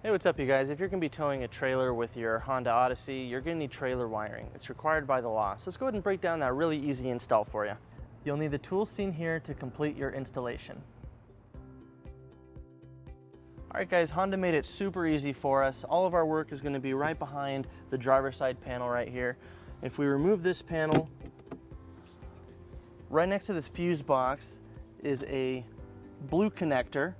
Hey, what's up you guys? If you're going to be towing a trailer with your Honda Odyssey, you're going to need trailer wiring. It's required by the law. So let's go ahead and break down that really easy install for you. You'll need the tools seen here to complete your installation. Alright guys, Honda made it super easy for us. All of our work is going to be right behind the driver's side panel right here. If we remove this panel, right next to this fuse box is a blue connector.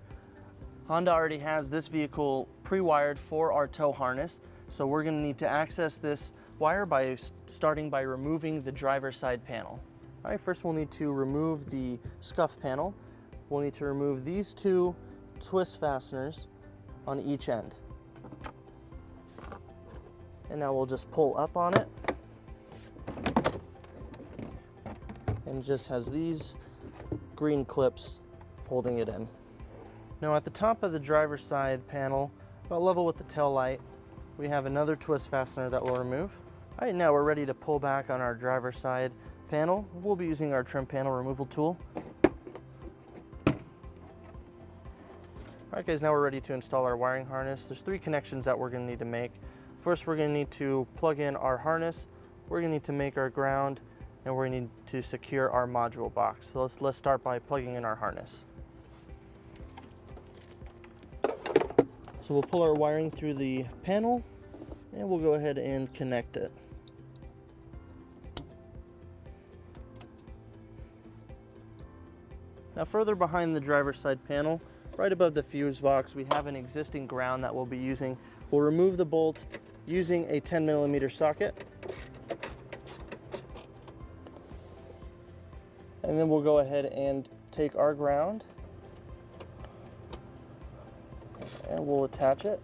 Honda already has this vehicle pre-wired for our tow harness, so we're going to need to access this wire by starting by removing the driver's side panel. All right, first we'll need to remove the scuff panel. We'll need to remove these two twist fasteners on each end. And now we'll just pull up on it. And it just has these green clips holding it in. Now at the top of the driver's side panel, about level with the tail light, we have another twist fastener that we'll remove. All right, now we're ready to pull back on our driver's side panel. We'll be using our trim panel removal tool. All right guys, now we're ready to install our wiring harness. There's 3 connections that we're going to need to make. First, we're going to need to plug in our harness. We're going to need to make our ground, and we're going to need to secure our module box. So let's start by plugging in our harness. So we'll pull our wiring through the panel and we'll go ahead and connect it. Now further behind the driver's side panel, right above the fuse box, we have an existing ground that we'll be using. We'll remove the bolt using a 10mm socket. And then we'll go ahead and take our ground and we'll attach it.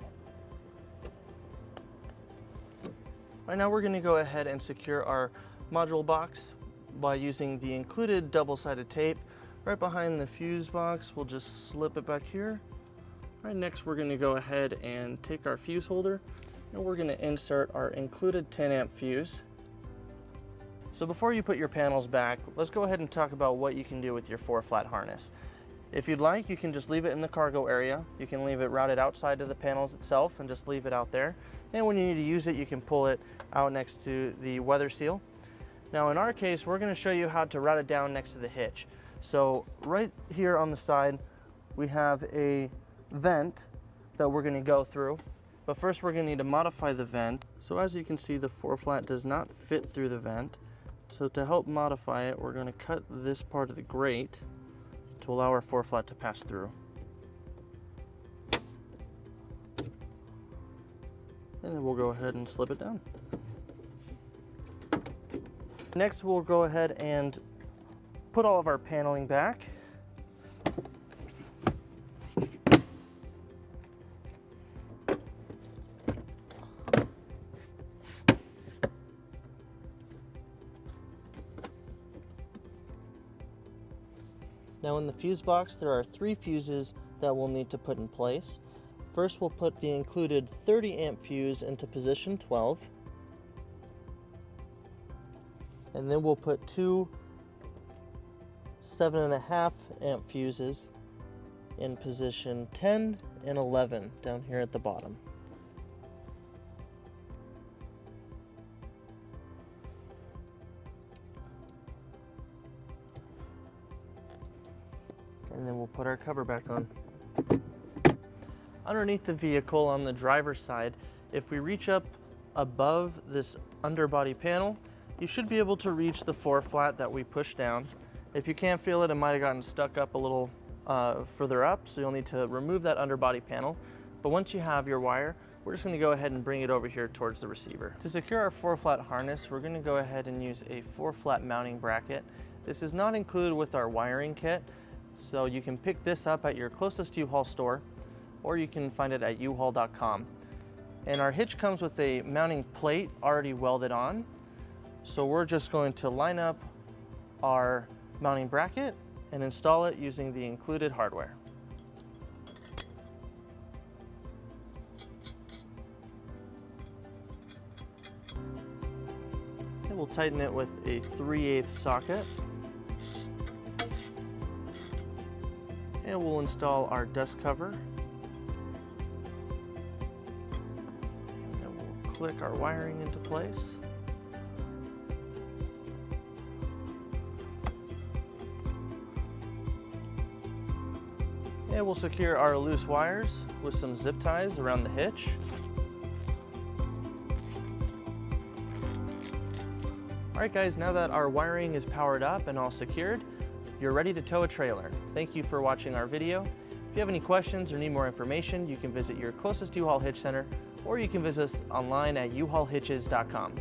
Right now we're going to go ahead and secure our module box by using the included double-sided tape. Right behind the fuse box, we'll just slip it back here. Right, next we're going to go ahead and take our fuse holder and we're going to insert our included 10-amp fuse. So before you put your panels back, let's go ahead and talk about what you can do with your 4-flat harness. If you'd like, you can just leave it in the cargo area. You can leave it routed outside of the panels itself and just leave it out there. And when you need to use it, you can pull it out next to the weather seal. Now in our case, we're going to show you how to route it down next to the hitch. So right here on the side, we have a vent that we're going to go through. But first we're going to need to modify the vent. So as you can see, the 4-flat does not fit through the vent. So to help modify it, we're going to cut this part of the grate to allow our 4-flat to pass through. And then we'll go ahead and slip it down. Next, we'll go ahead and put all of our paneling back. Now in the fuse box, there are 3 fuses that we'll need to put in place. First, we'll put the included 30-amp fuse into position 12. And then we'll put 2 7.5-amp fuses in position 10 and 11 down here at the bottom. And then we'll put our cover back on. Underneath the vehicle on the driver's side, if we reach up above this underbody panel, you should be able to reach the 4-flat that we pushed down. If you can't feel it, it might have gotten stuck up a little further up, so you'll need to remove that underbody panel. But once you have your wire, we're just going to go ahead and bring it over here towards the receiver. To secure our 4-flat harness, we're going to go ahead and use a 4-flat mounting bracket. This is not included with our wiring kit, so you can pick this up at your closest U-Haul store, or you can find it at uhaul.com. And our hitch comes with a mounting plate already welded on, so we're just going to line up our mounting bracket and install it using the included hardware. And we'll tighten it with a 3/8 socket. And we'll install our dust cover. click our wiring into place. And we'll secure our loose wires with some zip ties around the hitch. Alright guys, now that our wiring is powered up and all secured, you're ready to tow a trailer. Thank you for watching our video. If you have any questions or need more information, you can visit your closest U-Haul Hitch Center, or you can visit us online at uhaulhitches.com.